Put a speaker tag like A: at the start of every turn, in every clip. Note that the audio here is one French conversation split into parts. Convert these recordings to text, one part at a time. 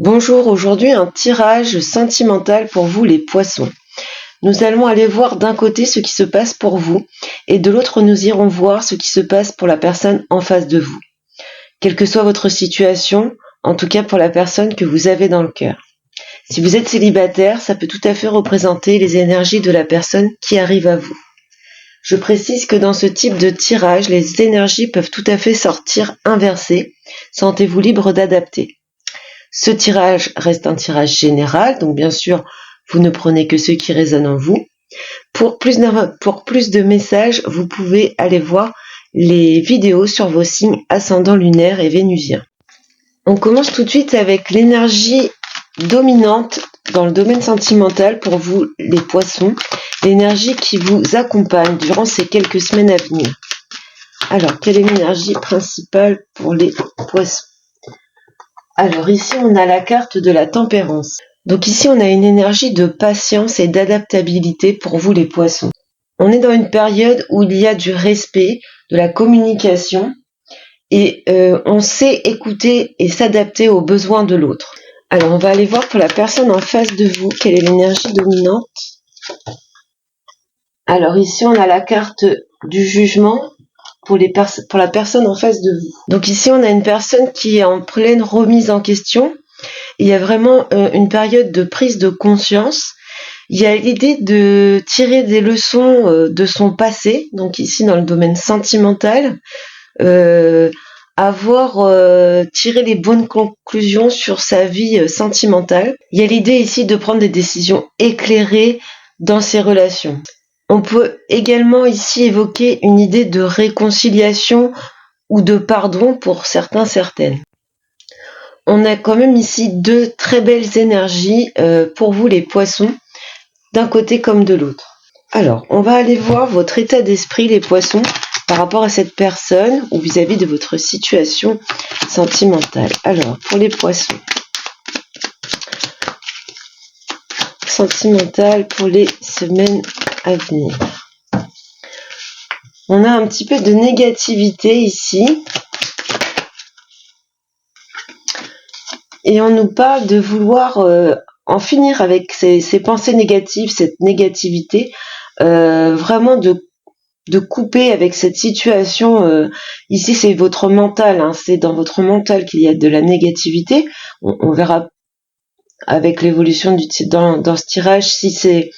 A: Bonjour, aujourd'hui un tirage sentimental pour vous les poissons. Nous allons aller voir d'un côté ce qui se passe pour vous et de l'autre nous irons voir ce qui se passe pour la personne en face de vous. Quelle que soit votre situation, en tout cas pour la personne que vous avez dans le cœur. Si vous êtes célibataire, ça peut tout à fait représenter les énergies de la personne qui arrive à vous. Je précise que dans ce type de tirage, les énergies peuvent tout à fait sortir inversées. Sentez-vous libre d'adapter. Ce tirage reste un tirage général, donc bien sûr, vous ne prenez que ceux qui résonnent en vous. Pour plus de messages, vous pouvez aller voir les vidéos sur vos signes ascendants lunaires et vénusiens. On commence tout de suite avec l'énergie dominante dans le domaine sentimental pour vous, les poissons, l'énergie qui vous accompagne durant ces quelques semaines à venir. Alors, quelle est l'énergie principale pour les poissons ? Alors ici, on a la carte de la tempérance. Donc ici, on a une énergie de patience et d'adaptabilité pour vous les poissons. On est dans une période où il y a du respect, de la communication et on sait écouter et s'adapter aux besoins de l'autre. Alors on va aller voir pour la personne en face de vous, quelle est l'énergie dominante. Alors ici, on a la carte du jugement pour la personne en face de vous. Donc ici, on a une personne qui est en pleine remise en question. Il y a vraiment une période de prise de conscience. Il y a l'idée de tirer des leçons de son passé, donc ici dans le domaine sentimental, avoir tiré les bonnes conclusions sur sa vie sentimentale. Il y a l'idée ici de prendre des décisions éclairées dans ses relations. On peut également ici évoquer une idée de réconciliation ou de pardon pour certaines. On a quand même ici deux très belles énergies pour vous les poissons, d'un côté comme de l'autre. Alors, on va aller voir votre état d'esprit les poissons par rapport à cette personne ou vis-à-vis de votre situation sentimentale. Alors, pour les poissons, sentimental pour les semaines à venir. On a un petit peu de négativité ici. Et on nous parle de vouloir en finir avec ces pensées négatives, cette négativité, vraiment de couper avec cette situation. Ici, c'est votre mental, hein, c'est dans votre mental qu'il y a de la négativité. On verra avec l'évolution dans ce tirage si c'est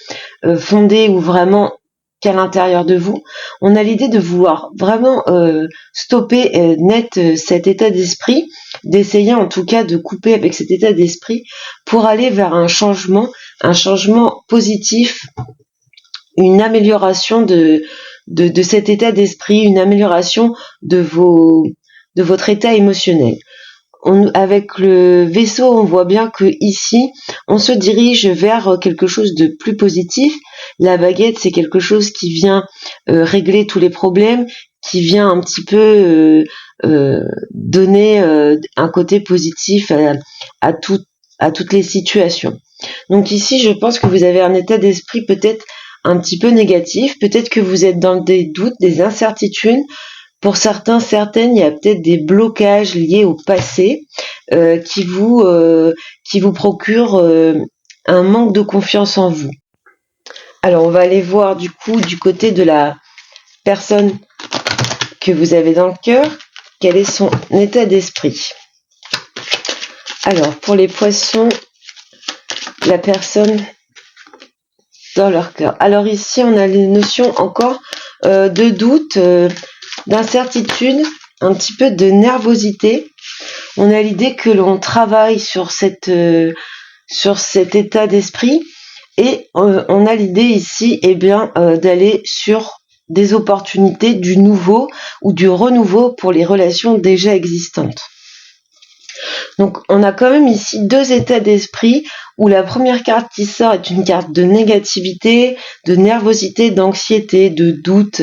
A: fondé ou vraiment qu'à l'intérieur de vous. On a l'idée de vouloir vraiment stopper net cet état d'esprit, d'essayer en tout cas de couper avec cet état d'esprit pour aller vers un changement positif, une amélioration de cet état d'esprit, une amélioration de votre état émotionnel. Avec le vaisseau, on voit bien que ici, on se dirige vers quelque chose de plus positif. La baguette, c'est quelque chose qui vient régler tous les problèmes, qui vient un petit peu donner un côté positif à toutes les situations. Donc ici, je pense que vous avez un état d'esprit peut-être un petit peu négatif, peut-être que vous êtes dans des doutes, des incertitudes. Pour certaines, il y a peut-être des blocages liés au passé qui vous procurent un manque de confiance en vous. Alors, on va aller voir du coup du côté de la personne que vous avez dans le cœur, quel est son état d'esprit. Alors, pour les poissons, la personne dans leur cœur. Alors ici, on a les notions encore de doute, d'incertitude, un petit peu de nervosité. On a l'idée que l'on travaille sur cet état d'esprit et on a l'idée ici d'aller sur des opportunités du nouveau ou du renouveau pour les relations déjà existantes. Donc on a quand même ici deux états d'esprit où la première carte qui sort est une carte de négativité, de nervosité, d'anxiété, de doute.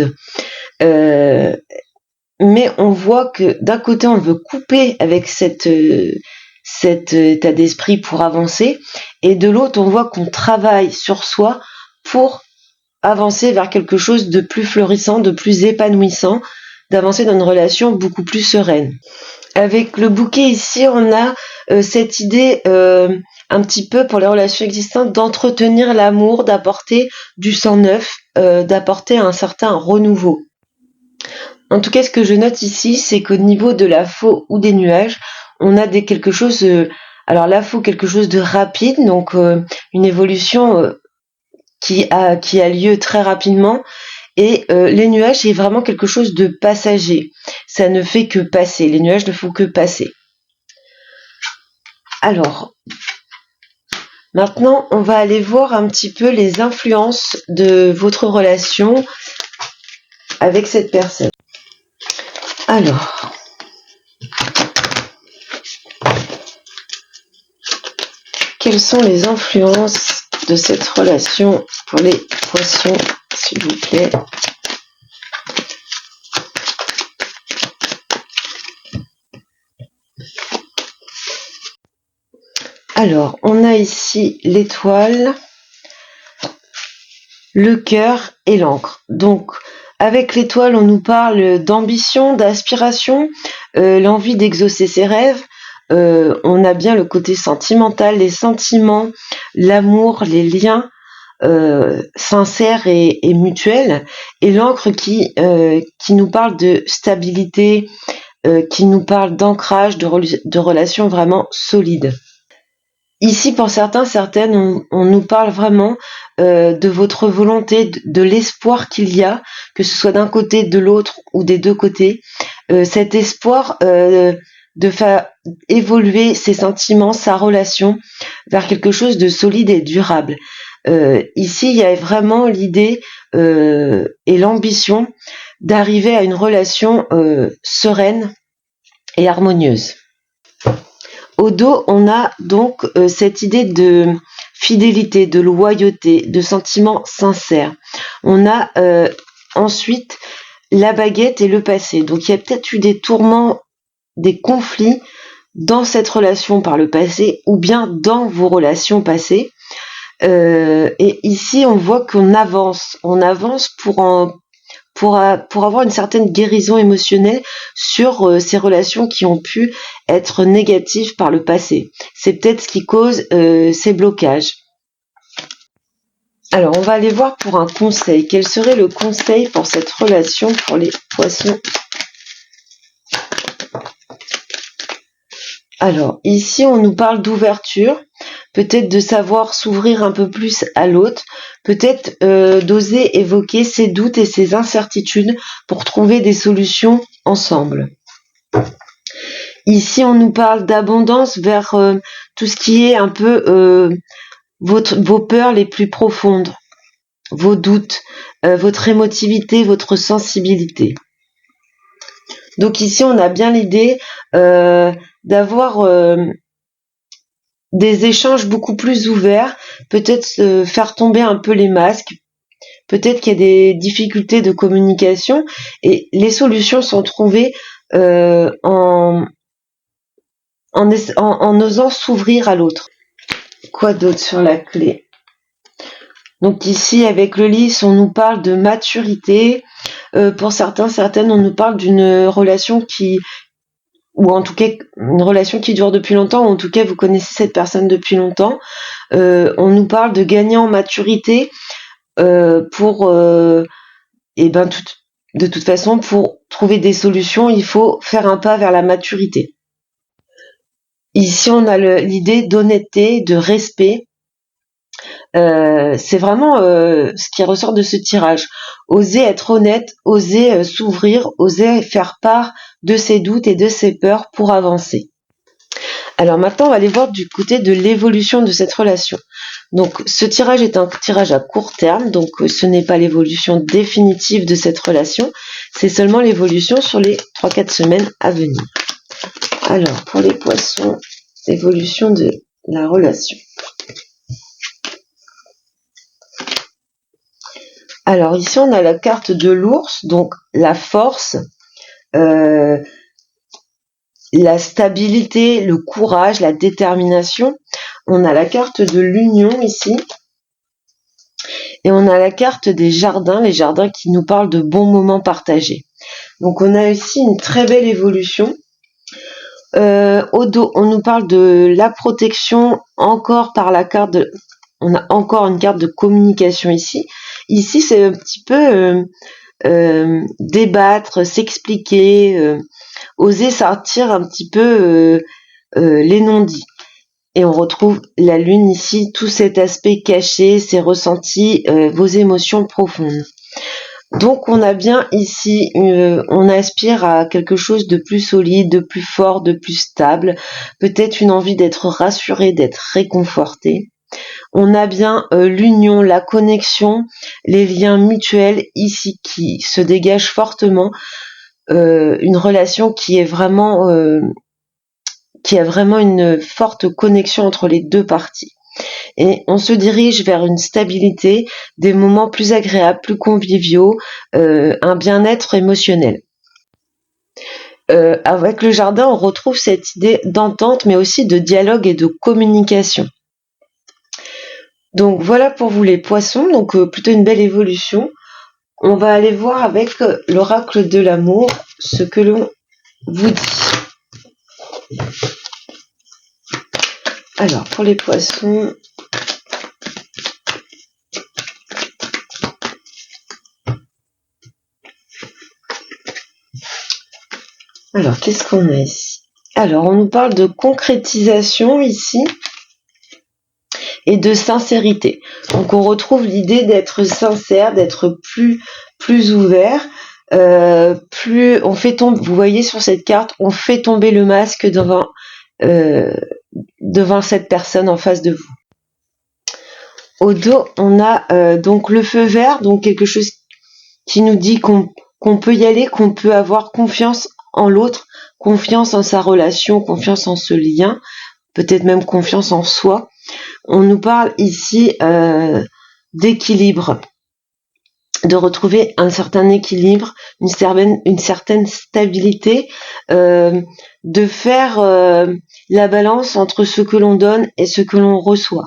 A: Mais on voit que d'un côté on veut couper avec cet état d'esprit pour avancer et de l'autre on voit qu'on travaille sur soi pour avancer vers quelque chose de plus florissant, de plus épanouissant, d'avancer dans une relation beaucoup plus sereine. Avec le bouquet ici, on a cette idée un petit peu pour les relations existantes d'entretenir l'amour, d'apporter du sang neuf, d'apporter un certain renouveau. En tout cas, ce que je note ici, c'est qu'au niveau de la faux ou des nuages, on a quelque chose. Alors la faux, quelque chose de rapide, donc une évolution qui a lieu très rapidement. Et les nuages, c'est vraiment quelque chose de passager. Ça ne fait que passer. Les nuages ne font que passer. Alors, maintenant, on va aller voir un petit peu les influences de votre relation avec cette personne. Alors, quelles sont les influences de cette relation pour les poissons, s'il vous plaît? Alors, on a ici l'étoile, le cœur et l'encre. Donc, avec l'étoile, on nous parle d'ambition, d'aspiration, l'envie d'exaucer ses rêves. On a bien le côté sentimental, les sentiments, l'amour, les liens sincères et mutuels. Et l'encre qui nous parle de stabilité, qui nous parle d'ancrage, de relations vraiment solides. Ici, pour certains, certaines, on nous parle vraiment de votre volonté, de l'espoir qu'il y a, que ce soit d'un côté, de l'autre ou des deux côtés. Cet espoir de faire évoluer ses sentiments, sa relation vers quelque chose de solide et durable. Ici, il y a vraiment l'idée et l'ambition d'arriver à une relation sereine et harmonieuse. Au dos, on a donc cette idée de fidélité, de loyauté, de sentiments sincères. On a ensuite la baguette et le passé. Donc il y a peut-être eu des tourments, des conflits dans cette relation par le passé ou bien dans vos relations passées. Et ici, on voit qu'on avance. On avance pour avoir une certaine guérison émotionnelle sur ces relations qui ont pu être négatives par le passé. C'est peut-être ce qui cause ces blocages. Alors, on va aller voir pour un conseil. Quel serait le conseil pour cette relation pour les poissons? Alors, ici, on nous parle d'ouverture, peut-être de savoir s'ouvrir un peu plus à l'autre, peut-être d'oser évoquer ses doutes et ses incertitudes pour trouver des solutions ensemble. Ici, on nous parle d'abondance vers tout ce qui est un peu vos peurs les plus profondes, vos doutes, votre émotivité, votre sensibilité. Donc ici, on a bien l'idée d'avoir des échanges beaucoup plus ouverts, peut-être faire tomber un peu les masques, peut-être qu'il y a des difficultés de communication et les solutions sont trouvées en osant s'ouvrir à l'autre. Quoi d'autre sur la clé? Donc ici, avec le lys, on nous parle de maturité. Pour certaines, on nous parle d'une relation ou en tout cas une relation qui dure depuis longtemps, ou en tout cas vous connaissez cette personne depuis longtemps. On nous parle de gagner en maturité pour de toute façon, pour trouver des solutions, il faut faire un pas vers la maturité. Ici, on a l'idée d'honnêteté, de respect. C'est vraiment ce qui ressort de ce tirage. Oser être honnête, oser s'ouvrir, oser faire part de ses doutes et de ses peurs pour avancer. Alors maintenant, on va aller voir du côté de l'évolution de cette relation. Donc ce tirage est un tirage à court terme, donc ce n'est pas l'évolution définitive de cette relation, c'est seulement l'évolution sur les 3-4 semaines à venir. Alors pour les poissons, évolution de la relation. Alors ici on a la carte de l'ours, donc la force, la stabilité, le courage, la détermination. On a la carte de l'union ici. Et on a la carte des jardins, les jardins qui nous parlent de bons moments partagés. Donc on a ici une très belle évolution. Au dos, on nous parle de la protection encore par la carte de... On a encore une carte de communication ici. Ici, c'est un petit peu débattre, s'expliquer, oser sortir un petit peu les non-dits. Et on retrouve la lune ici, tout cet aspect caché, ses ressentis, vos émotions profondes. Donc on a bien ici, on aspire à quelque chose de plus solide, de plus fort, de plus stable, peut-être une envie d'être rassuré, d'être réconforté. On a bien l'union, la connexion, les liens mutuels ici qui se dégagent fortement, une relation qui a vraiment une forte connexion entre les deux parties. Et on se dirige vers une stabilité, des moments plus agréables, plus conviviaux, un bien-être émotionnel. Avec le jardin, on retrouve cette idée d'entente, mais aussi de dialogue et de communication. Donc voilà pour vous les poissons, donc plutôt une belle évolution. On va aller voir avec l'oracle de l'amour ce que l'on vous dit. Alors pour les poissons, alors qu'est-ce qu'on a ici? Alors on nous parle de concrétisation ici et de sincérité. Donc on retrouve l'idée d'être sincère, d'être plus ouvert, plus on fait tomber. Vous voyez sur cette carte, on fait tomber le masque devant cette personne en face de vous. Au dos, on a donc le feu vert, donc quelque chose qui nous dit qu'on peut y aller, qu'on peut avoir confiance en l'autre, confiance en sa relation, confiance en ce lien, peut-être même confiance en soi. On nous parle ici d'équilibre, de retrouver un certain équilibre, une certaine stabilité, de faire la balance entre ce que l'on donne et ce que l'on reçoit.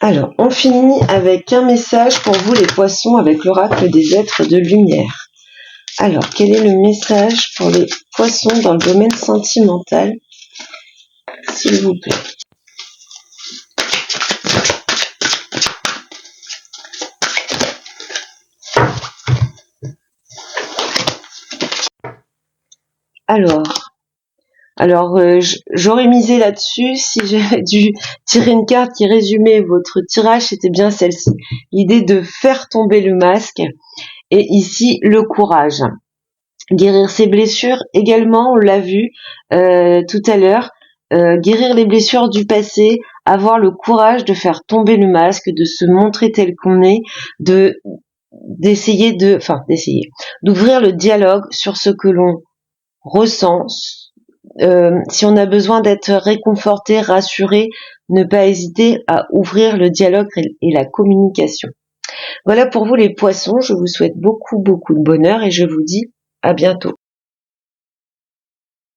A: Alors, on finit avec un message pour vous les poissons avec l'oracle des êtres de lumière. Alors, quel est le message pour les poissons dans le domaine sentimental, s'il vous plaît? Alors, j'aurais misé là-dessus si j'avais dû tirer une carte qui résumait votre tirage, c'était bien celle-ci. L'idée de faire tomber le masque et ici le courage. Guérir ses blessures également, on l'a vu tout à l'heure. Guérir les blessures du passé, avoir le courage de faire tomber le masque, de se montrer tel qu'on est, d'essayer d'ouvrir le dialogue sur ce que l'on ressent. Si on a besoin d'être réconforté, rassuré, ne pas hésiter à ouvrir le dialogue et la communication. Voilà pour vous les poissons, je vous souhaite beaucoup de bonheur et je vous dis à bientôt.